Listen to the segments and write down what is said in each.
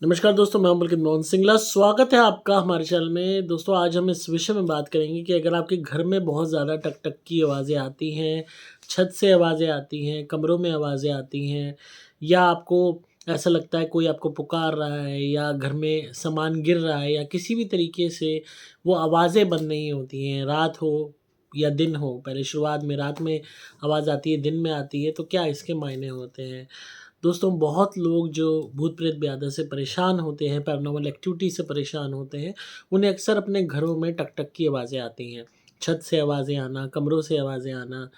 नमस्कार दोस्तों, मैं हूं पुलकित मोहन सिंगला। स्वागत है आपका हमारे चैनल में। दोस्तों, आज हम इस विषय में बात करेंगे कि अगर आपके घर में बहुत ज़्यादा टक टक की आवाज़ें आती हैं, छत से आवाज़ें आती हैं, कमरों में आवाज़ें आती हैं, या आपको ऐसा लगता है कोई आपको पुकार रहा है, या घर में सामान गिर रहा है, या किसी भी तरीके से वो आवाज़ें बंद नहीं होती हैं, रात हो या दिन हो। पहले शुरुआत में रात में आवाज़ आती है, दिन में आती है, तो क्या इसके मायने होते हैं? दोस्तों, बहुत लोग जो भूत प्रेत ब्यादत से परेशान होते हैं, पैरानॉर्मल एक्टिविटी से परेशान होते हैं, उन्हें अक्सर अपने घरों में टक टक की आवाज़ें आती हैं। छत से आवाज़ें आना, कमरों से आवाज़ें आना,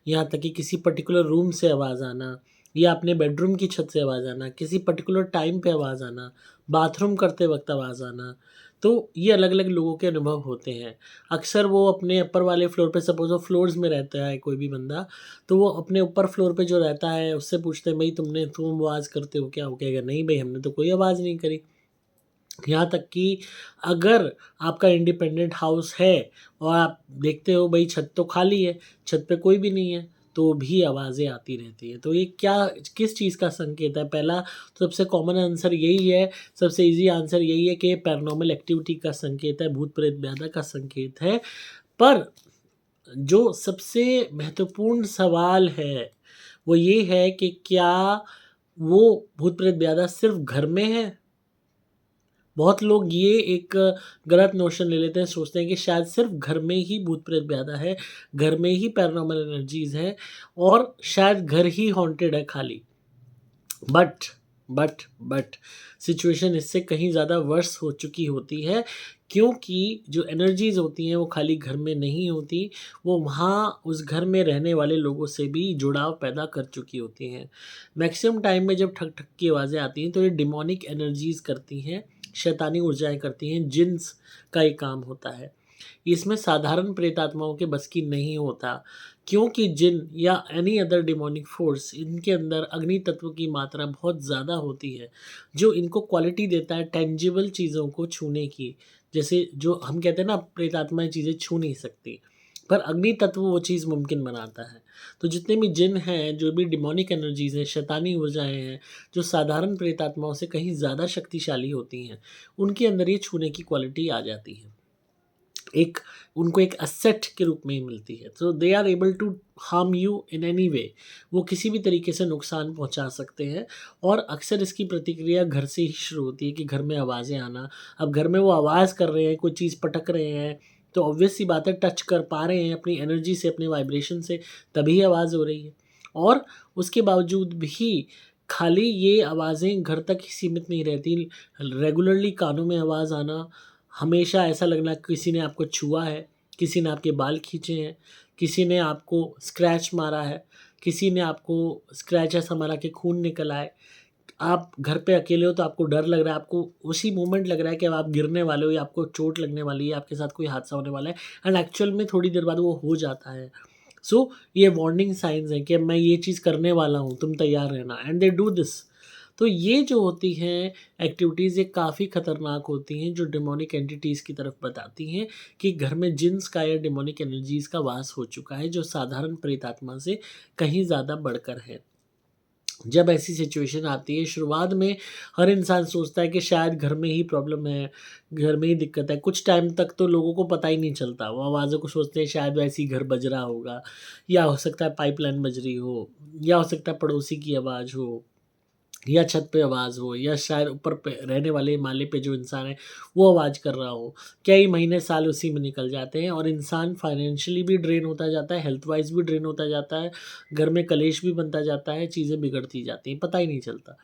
यहाँ तक कि किसी पर्टिकुलर रूम से आवाज़ आना, या अपने बेडरूम की छत से आवाज़ आना, किसी पर्टिकुलर टाइम पे आवाज़ आना, बाथरूम करते वक्त आवाज़ आना। तो ये अलग अलग लोगों के अनुभव होते हैं। अक्सर वो अपने ऊपर वाले फ्लोर पे, सपोज़ वो फ्लोर्स में रहता है कोई भी बंदा, तो वो अपने ऊपर फ्लोर पे जो रहता है उससे पूछते हैं, भाई तुम आवाज़ करते हो क्या? वो कहेगा, नहीं भाई, हमने तो कोई आवाज़ नहीं करी। यहाँ तक कि अगर आपका इंडिपेंडेंट हाउस है और आप देखते हो भाई छत तो खाली है, छत पे कोई भी नहीं है, तो भी आवाज़ें आती रहती हैं। तो ये क्या, किस चीज़ का संकेत है? पहला तो सबसे कॉमन आंसर यही है, सबसे ईज़ी आंसर यही है कि पैरानॉर्मल एक्टिविटी का संकेत है, भूत-प्रेत ब्याधा का संकेत है। पर जो सबसे महत्वपूर्ण सवाल है, वो ये है कि क्या वो भूत-प्रेत ब्याधा सिर्फ़ घर में है? बहुत लोग ये एक गलत नोशन ले लेते हैं, सोचते हैं कि शायद सिर्फ़ घर में ही भूत-प्रेत ब्याधा है, घर में ही पैरानॉर्मल एनर्जीज़ हैं, और शायद घर ही हॉन्टेड है खाली। बट बट सिचुएशन इससे कहीं ज़्यादा वर्स हो चुकी होती है, क्योंकि जो एनर्जीज़ होती हैं वो खाली घर में नहीं होती, वो वहाँ उस घर में रहने वाले लोगों से भी जुड़ाव पैदा कर चुकी होती हैं। मैक्सिमम टाइम में जब ठक-ठक की आवाज़ें आती हैं तो ये डेमोनिक एनर्जीज़ करती हैं, शैतानी ऊर्जाएँ करती हैं, जिन्स का ये काम होता है। इसमें साधारण प्रेतात्माओं के बस की नहीं होता, क्योंकि जिन या एनी अदर डिमोनिक फोर्स, इनके अंदर अग्नि तत्व की मात्रा बहुत ज़्यादा होती है, जो इनको क्वालिटी देता है टेंजिबल चीज़ों को छूने की। जैसे जो हम कहते हैं ना, प्रेतात्माएँ चीज़ें छू नहीं सकती, पर अग्नि तत्व वो चीज़ मुमकिन बनाता है। तो जितने भी जिन हैं, जो भी डिमोनिक एनर्जीज़ हैं, शैतानी ऊर्जाएँ हैं, जो साधारण प्रेतात्माओं से कहीं ज़्यादा शक्तिशाली होती हैं, उनके अंदर ये छूने की क्वालिटी आ जाती है। एक उनको एक एसेट के रूप में ही मिलती है। So they are able to harm you in any way. वो किसी भी तरीके से नुकसान पहुँचा सकते हैं, और अक्सर इसकी प्रतिक्रिया घर से ही शुरू होती है कि घर में आवाज़ें आना। अब घर में वो आवाज़ कर रहे हैं, कोई चीज़ पटक रहे हैं, तो ऑब्वियस सी बात है, टच कर पा रहे हैं अपनी एनर्जी से, अपने वाइब्रेशन से, तभी आवाज़ हो रही है। और उसके बावजूद भी खाली ये आवाज़ें घर तक ही सीमित नहीं रहती। रेगुलरली कानों में आवाज़ आना, हमेशा ऐसा लगना कि किसी ने आपको छुआ है, किसी ने आपके बाल खींचे हैं, किसी ने आपको स्क्रैच मारा है, किसी ने आपको स्क्रैच ऐसा मारा कि खून निकल आए। आप घर पे अकेले हो तो आपको डर लग रहा है, आपको उसी मोमेंट लग रहा है कि अब आप गिरने वाले हो, या आपको चोट लगने वाली है, आपके साथ कोई हादसा होने वाला है, एंड एक्चुअल में थोड़ी देर बाद वो हो जाता है। सो ये वार्निंग साइन्स हैं कि मैं ये चीज़ करने वाला हूँ, तुम तैयार रहना, एंड दे डू दिस। तो ये जो होती हैं एक्टिविटीज़, ये काफ़ी खतरनाक होती हैं, जो डेमोनिक एंटिटीज़ की तरफ बताती हैं कि घर में जिन्स का या डेमोनिक एनर्जीज़ का वास हो चुका है, जो साधारण प्रेतात्मा से कहीं ज़्यादा बढ़कर है। जब ऐसी सिचुएशन आती है, शुरुआत में हर इंसान सोचता है कि शायद घर में ही प्रॉब्लम है, घर में ही दिक्कत है। कुछ टाइम तक तो लोगों को पता ही नहीं चलता। वो आवाज़ों को सोचते हैं शायद वैसे ही घर बज रहा होगा, या हो सकता है पाइपलाइन बज रही हो, या हो सकता है पड़ोसी की आवाज़ हो, या छत पे आवाज़ हो, या शायद ऊपर पे रहने वाले माले पे जो इंसान है वो आवाज़ कर रहा हो। कई महीने साल उसी में निकल जाते हैं, और इंसान फाइनेंशियली भी ड्रेन होता जाता है, हेल्थ वाइज़ भी ड्रेन होता जाता है, घर में कलेश भी बनता जाता है, चीज़ें बिगड़ती जाती हैं, पता ही नहीं चलता।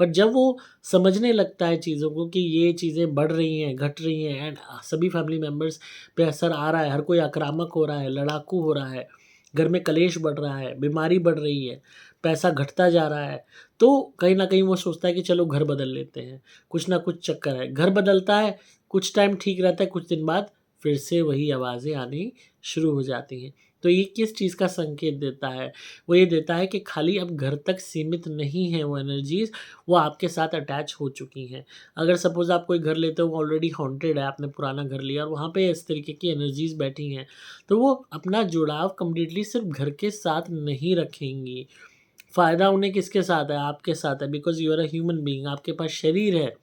पर जब वो समझने लगता है चीज़ों को कि ये चीज़ें बढ़ रही हैं, घट रही हैं, एंड सभी फैमिली मेंबर्स पे असर आ रहा है, हर कोई आक्रामक हो रहा है, लड़ाकू हो रहा है, घर में कलेश बढ़ रहा है, बीमारी बढ़ रही है, पैसा घटता जा रहा है, तो कहीं न कहीं वो सोचता है कि चलो घर बदल लेते हैं, कुछ ना कुछ चक्कर है। घर बदलता है, कुछ टाइम ठीक रहता है, कुछ दिन बाद फिर से वही आवाज़ें आनी शुरू हो जाती हैं। तो ये किस चीज़ का संकेत देता है? वो ये देता है कि खाली अब घर तक सीमित नहीं है वो एनर्जीज़, वो आपके साथ अटैच हो चुकी हैं। अगर सपोज़ आप कोई घर लेते हो, वो ऑलरेडी हॉन्टेड है, आपने पुराना घर लिया और वहाँ पे इस तरीके की एनर्जीज़ बैठी हैं, तो वो अपना जुड़ाव कंप्लीटली सिर्फ़ घर के साथ नहीं रखेंगी। फ़ायदा उन्हें किसके साथ है? आपके साथ है, because you are a human being, आपके पास शरीर है।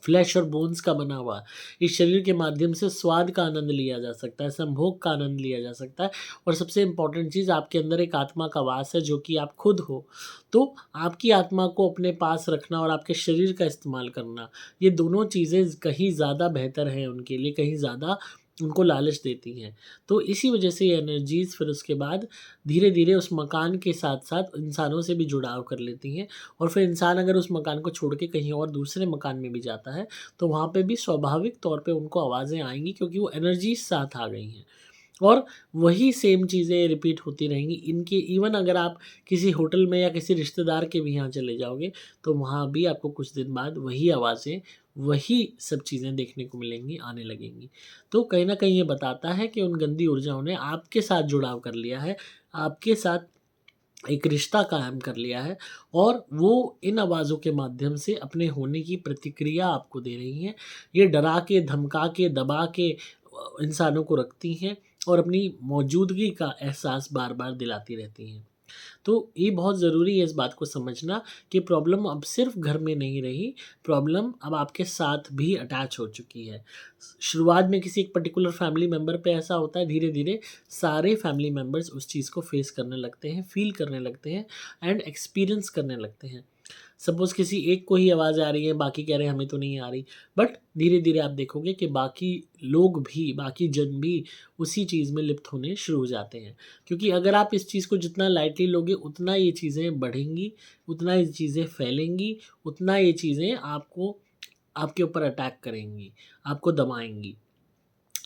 फ्लैश और बोन्स का बना हुआ। इस शरीर के माध्यम से स्वाद का आनंद लिया जा सकता है, संभोग का आनंद लिया जा सकता है और सबसे इम्पोर्टेंट चीज़, आपके अंदर एक आत्मा का वास है जो कि आप खुद हो। तो आपकी आत्मा को अपने पास रखना और आपके शरीर का इस्तेमाल करना, ये दोनों चीज़ें कहीं ज़्यादा बेहतर हैं उनके लिए, कहीं ज़्यादा उनको लालच देती हैं। तो इसी वजह से ये एनर्जीज़ फिर उसके बाद धीरे-धीरे उस मकान के साथ-साथ इंसानों से भी जुड़ाव कर लेती हैं और फिर इंसान अगर उस मकान को छोड़ के कहीं और दूसरे मकान में भी जाता है, तो वहाँ पे भी स्वाभाविक तौर पे उनको आवाज़ें आएँगी क्योंकि वो एनर्जीज़ साथ आ गई हैं। और वही सेम चीज़ें रिपीट होती रहेंगी। इनके इवन अगर आप किसी होटल में या किसी रिश्तेदार के भी यहाँ चले जाओगे, तो वहाँ भी आपको कुछ दिन बाद वही आवाज़ें, वही सब चीज़ें देखने को मिलेंगी, आने लगेंगी। तो कहीं न कहीं ये बताता है कि उन गंदी ऊर्जाओं ने आपके साथ जुड़ाव कर लिया है, आपके साथ एक रिश्ता कायम कर लिया है और वो इन आवाज़ों के माध्यम से अपने होने की प्रतिक्रिया आपको दे रही हैं। ये डरा के, धमका के, दबा के इंसानों को रखती हैं और अपनी मौजूदगी का एहसास बार-बार दिलाती रहती हैं। तो ये बहुत ज़रूरी है इस बात को समझना कि प्रॉब्लम अब सिर्फ़ घर में नहीं रही, प्रॉब्लम अब आपके साथ भी अटैच हो चुकी है। शुरुआत में किसी एक पर्टिकुलर फैमिली मेंबर पे ऐसा होता है, धीरे-धीरे सारे फैमिली मेंबर्स उस चीज़ को फ़ेस करने लगते हैं, फ़ील करने लगते हैं एंड एक्सपीरियंस करने लगते हैं। सपोज़ किसी एक को ही आवाज़ आ रही है, बाकी कह रहे हैं हमें तो नहीं आ रही। बट धीरे-धीरे आप देखोगे कि बाकी लोग भी, बाकी जन भी उसी चीज़ में लिप्त होने शुरू हो जाते हैं। क्योंकि अगर आप इस चीज़ को जितना लाइटली लोगे, उतना ये चीज़ें बढ़ेंगी, उतना ये चीज़ें फैलेंगी, उतना ये चीज़ें आपको आपके ऊपर अटैक करेंगी, आपको दबाएँगी।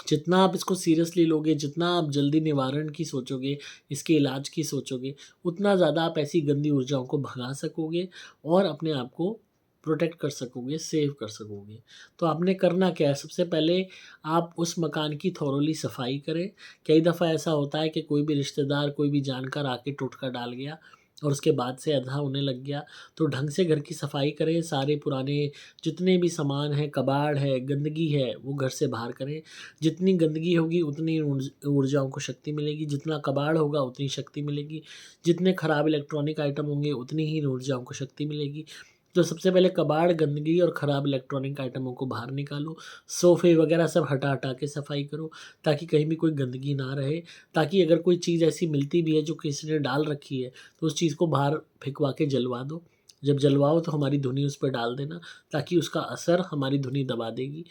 जितना आप इसको सीरियसली लोगे, जितना आप जल्दी निवारण की सोचोगे, इसके इलाज की सोचोगे, उतना ज़्यादा आप ऐसी गंदी ऊर्जाओं को भगा सकोगे और अपने आप को प्रोटेक्ट कर सकोगे, सेव कर सकोगे। तो आपने करना क्या है, सबसे पहले आप उस मकान की थॉरोली सफाई करें। कई दफ़ा ऐसा होता है कि कोई भी रिश्तेदार, कोई भी जानकार आके टोटका डाल गया और उसके बाद से अधा होने लग गया। तो ढंग से घर की सफाई करें, सारे पुराने जितने भी सामान हैं, कबाड़ है, गंदगी है, वो घर से बाहर करें। जितनी गंदगी होगी उतनी ऊर्जाओं को शक्ति मिलेगी, जितना कबाड़ होगा उतनी शक्ति मिलेगी, जितने खराब इलेक्ट्रॉनिक आइटम होंगे उतनी ही ऊर्जाओं को शक्ति मिलेगी। तो सबसे पहले कबाड़, गंदगी और खराब इलेक्ट्रॉनिक आइटमों को बाहर निकालो, सोफ़े वगैरह सब हटा-हटा के सफाई करो ताकि कहीं भी कोई गंदगी ना रहे, ताकि अगर कोई चीज़ ऐसी मिलती भी है जो किसी ने डाल रखी है, तो उस चीज़ को बाहर फेंकवा के जलवा दो। जब जलवाओ तो हमारी धुनी उस पे डाल देना ताकि उसका असर हमारी धुनी दबा देगी।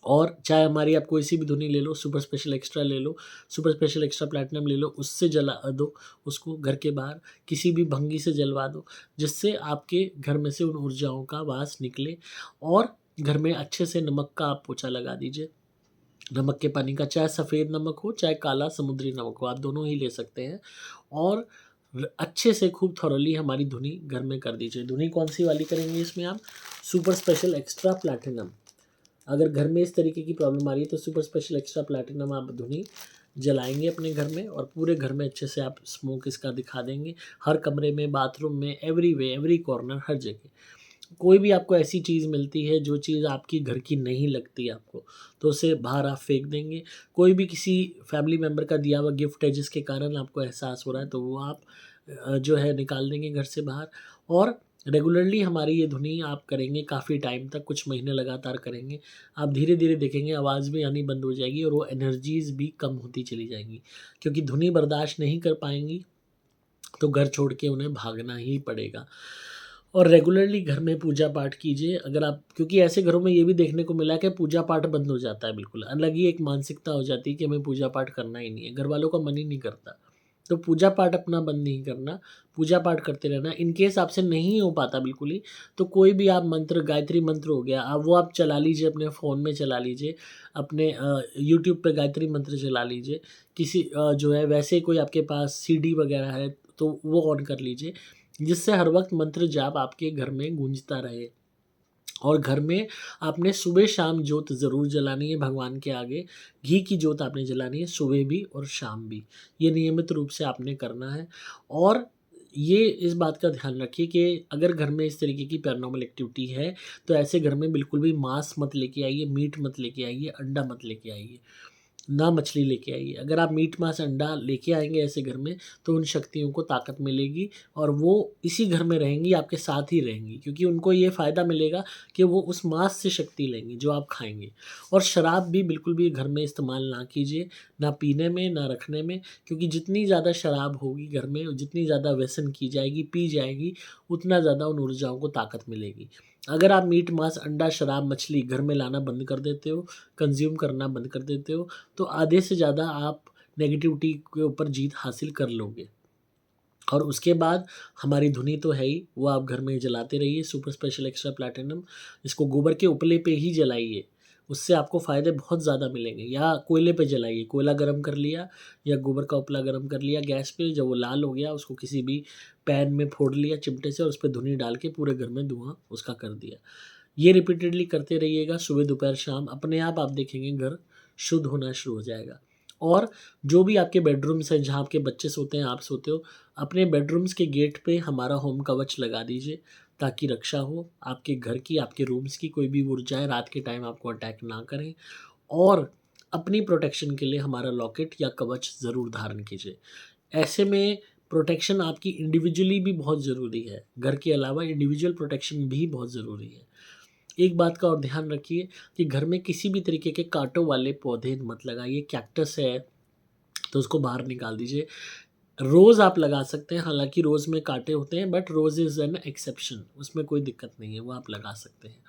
और चाहे हमारी आप कोई सी भी धुनी ले लो, सुपर स्पेशल एक्स्ट्रा ले लो, सुपर स्पेशल एक्स्ट्रा प्लैटिनम ले लो, उससे जला दो उसको घर के बाहर, किसी भी भंगी से जलवा दो, जिससे आपके घर में से उन ऊर्जाओं का वास निकले और घर में अच्छे से नमक का आप पोछा लगा दीजिए। नमक के पानी का, चाहे सफ़ेद नमक हो, चाहे काला समुद्री नमक हो, आप दोनों ही ले सकते हैं और अच्छे से खूब थॉरोली हमारी धुनी घर में कर दीजिए। धुनी कौन-सी वाली करेंगे इसमें आप? Super special extra platinum. अगर घर में इस तरीके की प्रॉब्लम आ रही है तो सुपर स्पेशल एक्स्ट्रा प्लैटिनम आप धुनी जलाएँगे अपने घर में और पूरे घर में अच्छे से आप स्मोक इसका दिखा देंगे। हर कमरे में, बाथरूम में, एवरीवेयर, एवरी कॉर्नर, हर जगह। कोई भी आपको ऐसी चीज़ मिलती है जो चीज़ आपकी घर की नहीं लगती आपको, तो उसे बाहर आप फेंक देंगे। कोई भी किसी फैमिली मेंबर का दिया हुआ गिफ्ट है जिसके कारण आपको एहसास हो रहा है, तो वो आप जो है निकाल देंगे घर से बाहर और रेगुलरली हमारी ये धुनी आप करेंगे काफ़ी टाइम तक, कुछ महीने लगातार करेंगे। आप धीरे-धीरे देखेंगे आवाज़ भी आनी बंद हो जाएगी और वो एनर्जीज़ भी कम होती चली जाएँगी। क्योंकि धुनी बर्दाश्त नहीं कर पाएँगी, तो घर छोड़ के उन्हें भागना ही पड़ेगा। और रेगुलरली घर में पूजा पाठ कीजिए अगर आप, क्योंकि ऐसे घरों में ये भी देखने को मिला है कि पूजा पाठ बंद हो जाता है बिल्कुल। अलग ही एक मानसिकता हो जाती है कि हमें पूजा पाठ करना ही नहीं है, घर वालों का मन ही नहीं करता। तो पूजा पाठ अपना बंद नहीं करना, पूजा पाठ करते रहना। इन केस आपसे नहीं हो पाता बिल्कुल ही, तो कोई भी आप मंत्र, गायत्री मंत्र हो गया, आप वो आप चला लीजिए, अपने फ़ोन में चला लीजिए, अपने यूट्यूब पे गायत्री मंत्र चला लीजिए। किसी जो है वैसे कोई आपके पास सीडी वगैरह है, तो वो ऑन कर लीजिए, जिससे हर वक़्त मंत्र जाप आपके घर में गूंजता रहे। और घर में आपने सुबह-शाम जोत ज़रूर जलानी है भगवान के आगे। घी की जोत आपने जलानी है सुबह भी और शाम भी। ये नियमित रूप से आपने करना है और ये इस बात का ध्यान रखिए कि अगर घर में इस तरीके की पैरानॉर्मल एक्टिविटी है, तो ऐसे घर में बिल्कुल भी मांस मत लेके आइए, मीट मत लेके आइए, अंडा मत लेके आइए। ना मछली लेके आइए। अगर आप मीट मांस अंडा लेके आएंगे ऐसे घर में तो उन शक्तियों को ताकत मिलेगी और वो इसी घर में रहेंगी, आपके साथ ही रहेंगी, क्योंकि उनको ये फ़ायदा मिलेगा कि वो उस मांस से शक्ति लेंगी जो आप खाएंगे। और शराब भी बिल्कुल भी घर में इस्तेमाल ना कीजिए, ना पीने में ना रखने में, क्योंकि जितनी ज़्यादा शराब होगी घर में, जितनी ज़्यादा व्यसन की जाएगी, पी जाएगी, उतना ज़्यादा उन ऊर्जाओं को ताकत मिलेगी। अगर आप मीट मांस अंडा शराब मछली घर में लाना बंद कर देते हो, कंज्यूम करना बंद कर देते हो, तो आधे से ज़्यादा आप नेगेटिविटी के ऊपर जीत हासिल कर लोगे। और उसके बाद हमारी धुनी तो है ही, वो आप घर में जलाते रहिए, सुपर स्पेशल एक्स्ट्रा प्लैटिनम। इसको गोबर के उपले पे ही जलाइए, उससे आपको फ़ायदे बहुत ज़्यादा मिलेंगे। या कोयले पे जलाइए, कोयला गरम कर लिया या गोबर का उपला गरम कर लिया गैस पे, जब वो लाल हो गया उसको किसी भी पैन में फोड़ लिया चिमटे से और उस पे धुनी डाल के पूरे घर में धुआँ उसका कर दिया। ये रिपीटेडली करते रहिएगा सुबह, दोपहर, शाम। अपने आप देखेंगे घर शुद्ध होना शुरू हो जाएगा। और जो भी आपके बेडरूम्स हैं जहाँ आपके बच्चे सोते हैं, आप सोते हो, अपने बेडरूम्स के गेट पे हमारा होम कवच लगा दीजिए ताकि रक्षा हो आपके घर की, आपके रूम्स की। कोई भी ऊर्जाएँ रात के टाइम आपको अटैक ना करें। और अपनी प्रोटेक्शन के लिए हमारा लॉकेट या कवच ज़रूर धारण कीजिए। ऐसे में प्रोटेक्शन आपकी इंडिविजुअली भी बहुत ज़रूरी है। घर के अलावा इंडिविजुअल प्रोटेक्शन भी बहुत ज़रूरी है। एक बात का और ध्यान रखिए कि घर में किसी भी तरीके के काँटों वाले पौधे मत लगाइए। कैक्टस है तो उसको बाहर निकाल दीजिए। रोज़ आप लगा सकते हैं, हालाँकि रोज़ में काँटे होते हैं, but rose is an exception, उसमें कोई दिक्कत नहीं है, वो आप लगा सकते हैं।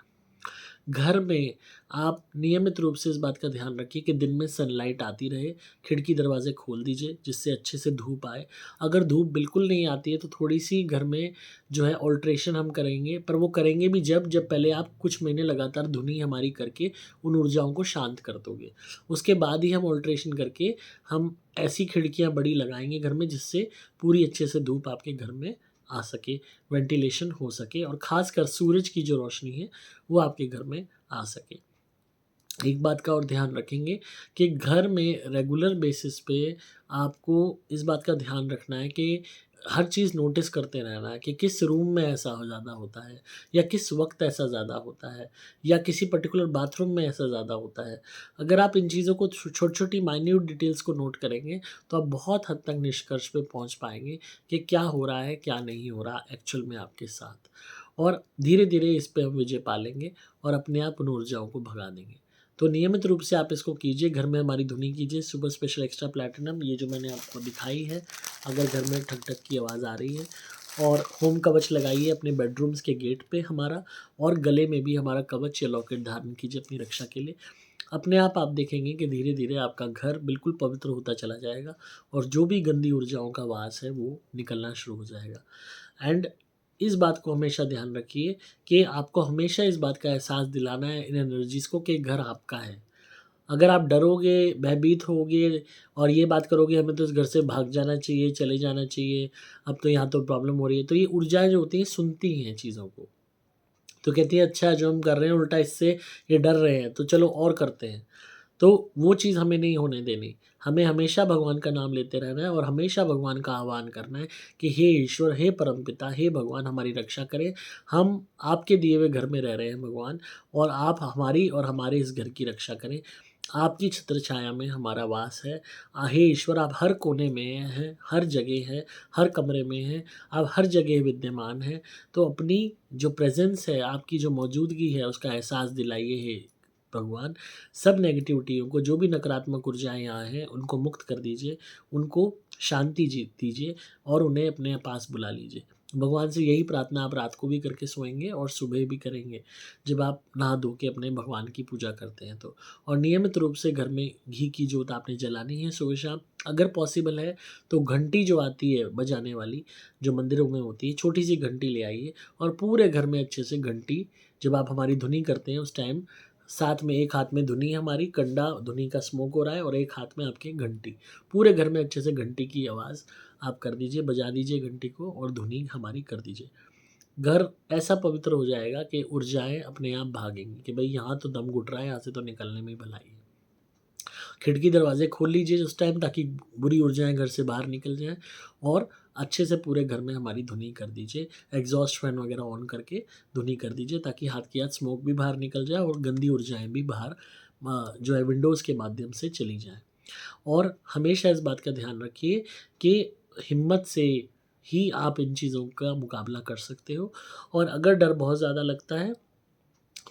घर में आप नियमित रूप से इस बात का ध्यान रखिए कि दिन में सनलाइट आती रहे, खिड़की दरवाज़े खोल दीजिए जिससे अच्छे से धूप आए। अगर धूप बिल्कुल नहीं आती है तो थोड़ी-सी घर में जो है अल्टरेशन हम करेंगे, पर वो करेंगे भी जब पहले आप कुछ महीने लगातार धुनी हमारी करके उन ऊर्जाओं को शांत कर दोगे। उसके बाद ही हम अल्टरेशन करके हम ऐसी खिड़कियाँ बड़ी लगाएँगे घर में जिससे पूरी अच्छे से धूप आपके घर में आ सके, वेंटिलेशन हो सके और ख़ासकर सूरज की जो रोशनी है वो आपके घर में आ सके। एक बात का और ध्यान रखेंगे कि घर में रेगुलर बेसिस पे आपको इस बात का ध्यान रखना है कि हर चीज़ नोटिस करते रहना है कि किस रूम में ऐसा ज़्यादा होता है या किस वक़्त ऐसा ज़्यादा होता है या किसी पर्टिकुलर बाथरूम में ऐसा ज़्यादा होता है। अगर आप इन चीज़ों को छोटी-छोटी माइन्यूट डिटेल्स को नोट करेंगे तो आप बहुत हद तक निष्कर्ष पे पहुँच पाएँगे कि क्या हो रहा है, क्या नहीं हो रहा एक्चुअल में आपके साथ। और धीरे-धीरे इस पे हम विजय पा लेंगे और अपने आप उन ऊर्जाओं को भगा देंगे। तो नियमित रूप से आप इसको कीजिए, घर में हमारी धुनी कीजिए, सुपर स्पेशल एक्स्ट्रा प्लैटिनम ये जो मैंने आपको दिखाई है, अगर घर में ठक-ठक की आवाज़ आ रही है। और होम कवच लगाइए अपने बेडरूम्स के गेट पे हमारा, और गले में भी हमारा कवच या लॉकेट धारण कीजिए अपनी रक्षा के लिए। अपने आप देखेंगे कि धीरे-धीरे आपका घर बिल्कुल पवित्र होता चला जाएगा और जो भी गंदी ऊर्जाओं का वास है वो निकलना शुरू हो जाएगा। एंड इस बात को हमेशा ध्यान रखिए कि आपको हमेशा इस बात का एहसास दिलाना है इन एनर्जीज़ को कि घर आपका है। अगर आप डरोगे, भयभीत होगे और ये बात करोगे हमें तो इस घर से भाग जाना चाहिए, चले जाना चाहिए, अब तो यहाँ तो प्रॉब्लम हो रही है, तो ये ऊर्जाएँ जो होती हैं सुनती हैं चीज़ों को। तो कहती है अच्छा जो हम कर रहे हैं उल्टा इससे ये डर रहे हैं, तो चलो और करते हैं। तो वो चीज़ हमें नहीं होने देनी। हमें हमेशा भगवान का नाम लेते रहना है और हमेशा भगवान का आह्वान करना है कि हे ईश्वर, हे परमपिता, हे भगवान हमारी रक्षा करें। हम आपके दिए हुए घर में रह रहे हैं भगवान, और आप हमारी और हमारे इस घर की रक्षा करें। आपकी छत्र छाया में हमारा वास है। हे ईश्वर, आप हर कोने में हैं, हर जगह हैं, हर कमरे में हैं, आप हर जगह विद्यमान हैं। तो अपनी जो प्रेज़ेंस है, आपकी जो मौजूदगी है उसका एहसास दिलाइए हे भगवान। सब नेगेटिविटियों को, जो भी नकारात्मक ऊर्जाएँ यहाँ हैं, उनको मुक्त कर दीजिए, उनको शांति जी दीजिए और उन्हें अपने पास बुला लीजिए। भगवान से यही प्रार्थना आप रात को भी करके सोएँगे और सुबह भी करेंगे, जब आप नहा धो के अपने भगवान की पूजा करते हैं तो। और नियमित रूप से घर में घी की जोत आपने जलानी है सुबह-शाम। अगर पॉसिबल है तो घंटी जो आती है बजाने वाली, जो मंदिरों में होती है, छोटी-सी घंटी ले आइए और पूरे घर में अच्छे से घंटी, जब आप हमारी धुनी करते हैं उस टाइम साथ में एक हाथ में धुनी हमारी, कंडा धुनी का स्मोक हो रहा है और एक हाथ में आपके घंटी। पूरे घर में अच्छे से घंटी की आवाज़ आप कर दीजिए, बजा दीजिए घंटी को और धुनी हमारी कर दीजिए। घर ऐसा पवित्र हो जाएगा कि ऊर्जाएँ अपने आप भागेंगी कि भई यहाँ तो दम घुट रहा है, यहाँ से तो निकलने में भलाई है। खिड़की दरवाज़े खोल लीजिए उस टाइम ताकि बुरी ऊर्जाएँ घर से बाहर निकल जाएँ और अच्छे से पूरे घर में हमारी धुनी कर दीजिए। एग्ज़ॉस्ट फैन वगैरह ऑन करके धुनी कर दीजिए ताकि हाथ की हाथ स्मोक भी बाहर निकल जाए और गंदी ऊर्जाएँ भी बाहर जो है विंडोज़ के माध्यम से चली जाए। और हमेशा इस बात का ध्यान रखिए कि हिम्मत से ही आप इन चीज़ों का मुकाबला कर सकते हो। और अगर डर बहुत ज़्यादा लगता है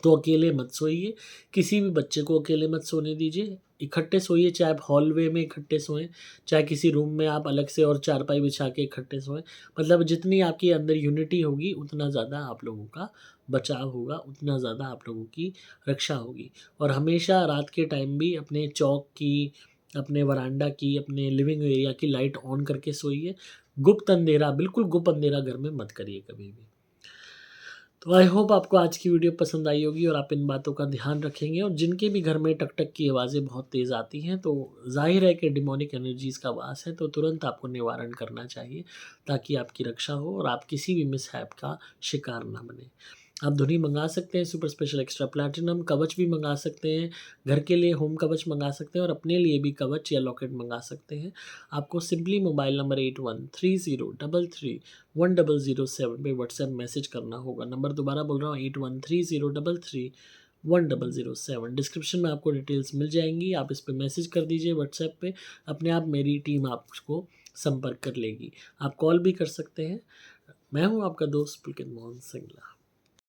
तो अकेले मत सोइए, किसी भी बच्चे को अकेले मत सोने दीजिए, इकट्ठे सोइए, चाहे आप हॉलवे में इकट्ठे सोएं, चाहे किसी रूम में आप अलग से और चारपाई बिछा के इकट्ठे सोएं। मतलब जितनी आपकी अंदर यूनिटी होगी उतना ज़्यादा आप लोगों का बचाव होगा, उतना ज़्यादा आप लोगों की रक्षा होगी। और हमेशा रात के टाइम भी अपने चौक की, अपने वरांडा की, अपने लिविंग एरिया की लाइट ऑन करके सोइए। गुप्त अंधेरा, बिल्कुल गुप्त अंधेरा घर में मत करिए कभी भी। तो आई होप आपको आज की वीडियो पसंद आई होगी और आप इन बातों का ध्यान रखेंगे। और जिनके भी घर में टक टक की आवाज़ें बहुत तेज़ आती हैं तो ज़ाहिर है कि डिमोनिक एनर्जीज़ का वास है, तो तुरंत आपको निवारण करना चाहिए ताकि आपकी रक्षा हो और आप किसी भी मिसहैप का शिकार ना बने। आप धुनी मंगा सकते हैं, सुपर स्पेशल एक्स्ट्रा प्लैटिनम कवच भी मंगा सकते हैं, घर के लिए होम कवच मंगा सकते हैं और अपने लिए भी कवच या लॉकेट मंगा सकते हैं। आपको सिंपली मोबाइल नंबर 8130331007 पे व्हाट्सएप मैसेज करना होगा। नंबर दोबारा बोल रहा हूँ, 8130331007। डिस्क्रिप्शन में आपको डिटेल्स मिल जाएंगी, आप इस पर मैसेज कर दीजिए व्हाट्सएप पे, अपने आप मेरी टीम आपको संपर्क कर लेगी। आप कॉल भी कर सकते हैं। मैं हूँ आपका दोस्त पुलकित मोहन सिंगला।